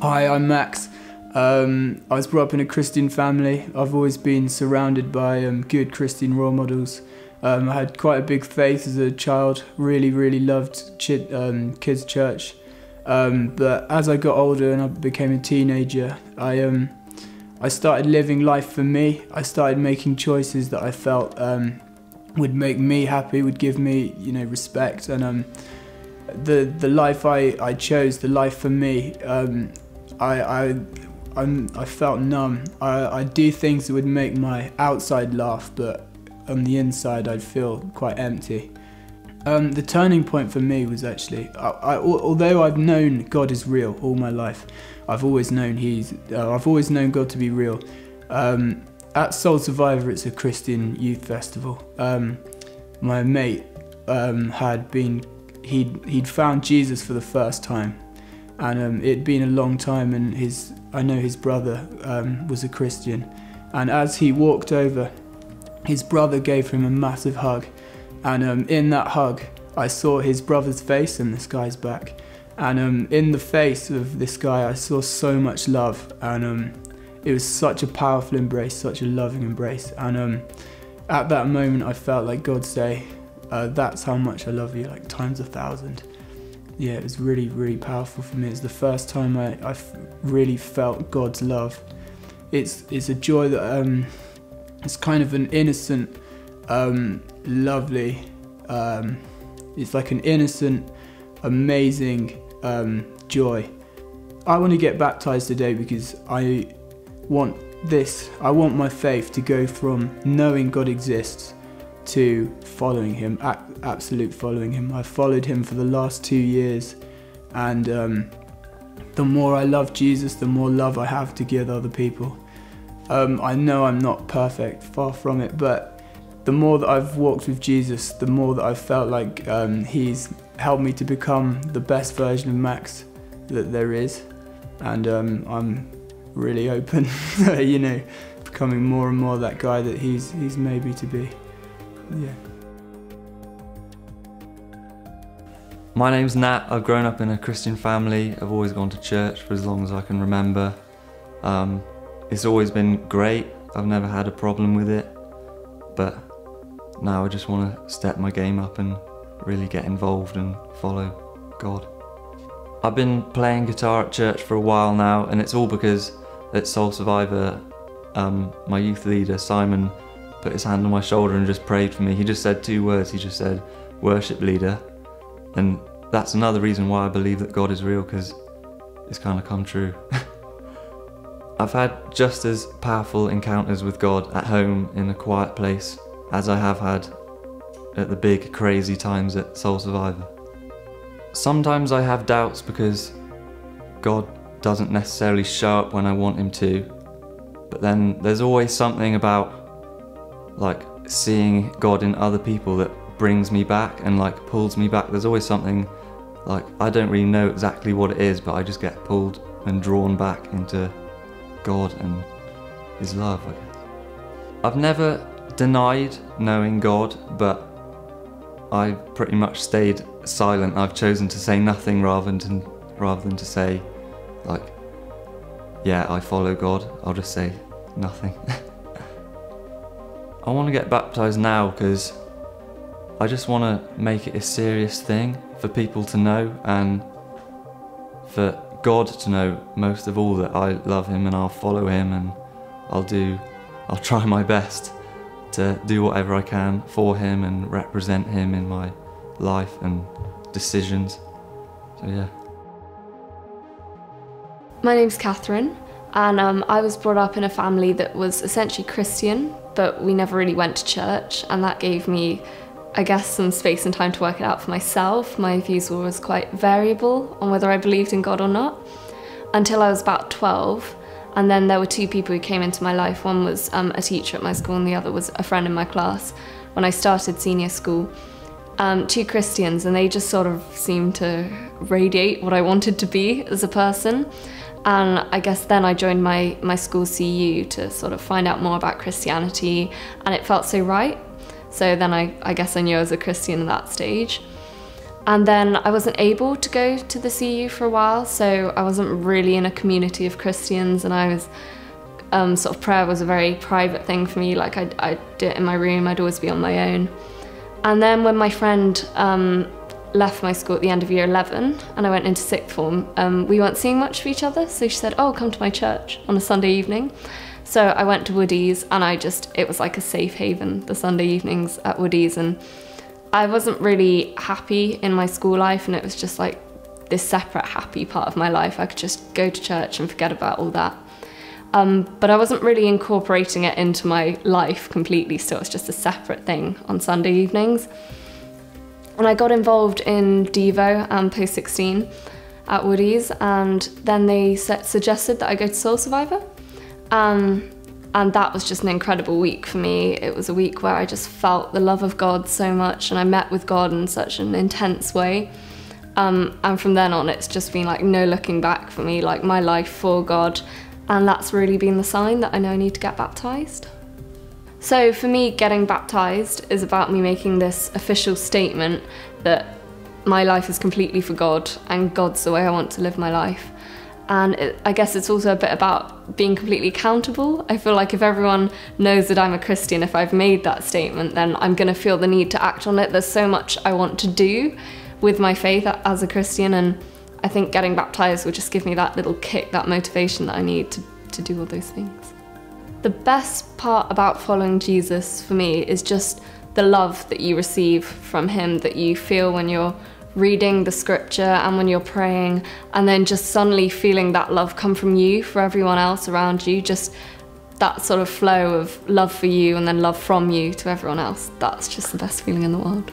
Hi, I'm Max. I was brought up in a Christian family. I've always been surrounded by good Christian role models. I had quite a big faith as a child, really loved kids' church. But as I got older and I became a teenager, I started living life for me. I started making choices that I felt would make me happy, would give me, respect. And the life I chose, the life for me, I felt numb. I do things that would make my outside laugh, but on the inside I'd feel quite empty. The turning point for me was actually, although I've known God is real all my life, I've always known God to be real. At Soul Survivor, it's a Christian youth festival. My mate he'd found Jesus for the first time, and it'd been a long time, and I know his brother was a Christian, and as he walked over, his brother gave him a massive hug, and in that hug I saw his brother's face and this guy's back, and in the face of this guy I saw so much love, and it was such a powerful embrace, such a loving embrace, and at that moment I felt like God say, that's how much I love you, like times 1,000. Yeah, it was really powerful for me. It's the first time I really felt God's love. It's a joy that it's kind of an innocent, lovely, it's like an innocent, amazing joy. I want to get baptized today because I want my faith to go from knowing God exists to following him, absolute following him. I've followed him for the last 2 years, and the more I love Jesus, the more love I have to give other people. I know I'm not perfect, far from it, but the more that I've walked with Jesus, the more that I've felt like he's helped me to become the best version of Max that there is, and I'm really open to, becoming more and more that guy that he's made me to be. Yeah. My name's Nat. I've grown up in a Christian family. I've always gone to church for as long as I can remember. It's always been great. I've never had a problem with it, but now I just want to step my game up and really get involved and follow God. I've been playing guitar at church for a while now, and it's all because at Soul Survivor, my youth leader, Simon, put his hand on my shoulder and just prayed for me. He just said 2 words. He just said, "Worship leader." And that's another reason why I believe that God is real, because it's kind of come true. I've had just as powerful encounters with God at home in a quiet place as I have had at the big crazy times at Soul Survivor. Sometimes I have doubts because God doesn't necessarily show up when I want him to, but then there's always something about seeing God in other people that brings me back and pulls me back. There's always something, I don't really know exactly what it is, but I just get pulled and drawn back into God and his love, I guess. I've never denied knowing God, but I've pretty much stayed silent. I've chosen to say nothing rather than to say, yeah, I follow God. I'll just say nothing. I want to get baptized now because I just want to make it a serious thing for people to know, and for God to know most of all, that I love him and I'll follow him, and I'll try my best to do whatever I can for him and represent him in my life and decisions. So yeah. My name's Catherine, and I was brought up in a family that was essentially Christian, but we never really went to church, and that gave me, I guess, some space and time to work it out for myself. My views were always quite variable on whether I believed in God or not, until I was about 12, and then there were 2 people who came into my life. One was a teacher at my school, and the other was a friend in my class when I started senior school. 2 Christians, and they just sort of seemed to radiate what I wanted to be as a person. And I guess then I joined my school CU to sort of find out more about Christianity, and it felt so right. So then I guess I knew I was a Christian at that stage. And then I wasn't able to go to the CU for a while, so I wasn't really in a community of Christians, and I was sort of, prayer was a very private thing for me. Like I'd do it in my room, I'd always be on my own. And then when my friend left my school at the end of year 11 and I went into sixth form, we weren't seeing much of each other, so she said, oh, come to my church on a Sunday evening. So I went to Woodies, and it was like a safe haven, the Sunday evenings at Woodies, and I wasn't really happy in my school life, and it was just like this separate happy part of my life. I could just go to church and forget about all that. But I wasn't really incorporating it into my life completely, so it was just a separate thing on Sunday evenings. And I got involved in Devo and Post 16 at Woodies, and then they suggested that I go to Soul Survivor. And that was just an incredible week for me. It was a week where I just felt the love of God so much, and I met with God in such an intense way. And from then on, it's just been like no looking back for me, like my life for God. And that's really been the sign that I know I need to get baptised. So for me, getting baptised is about me making this official statement that my life is completely for God, and God's the way I want to live my life. And I guess it's also a bit about being completely accountable. I feel like if everyone knows that I'm a Christian, if I've made that statement, then I'm going to feel the need to act on it. There's so much I want to do with my faith as a Christian, and I think getting baptised will just give me that little kick, that motivation that I need to do all those things. The best part about following Jesus for me is just the love that you receive from him, that you feel when you're reading the scripture and when you're praying, and then just suddenly feeling that love come from you for everyone else around you, just that sort of flow of love for you and then love from you to everyone else. That's just the best feeling in the world.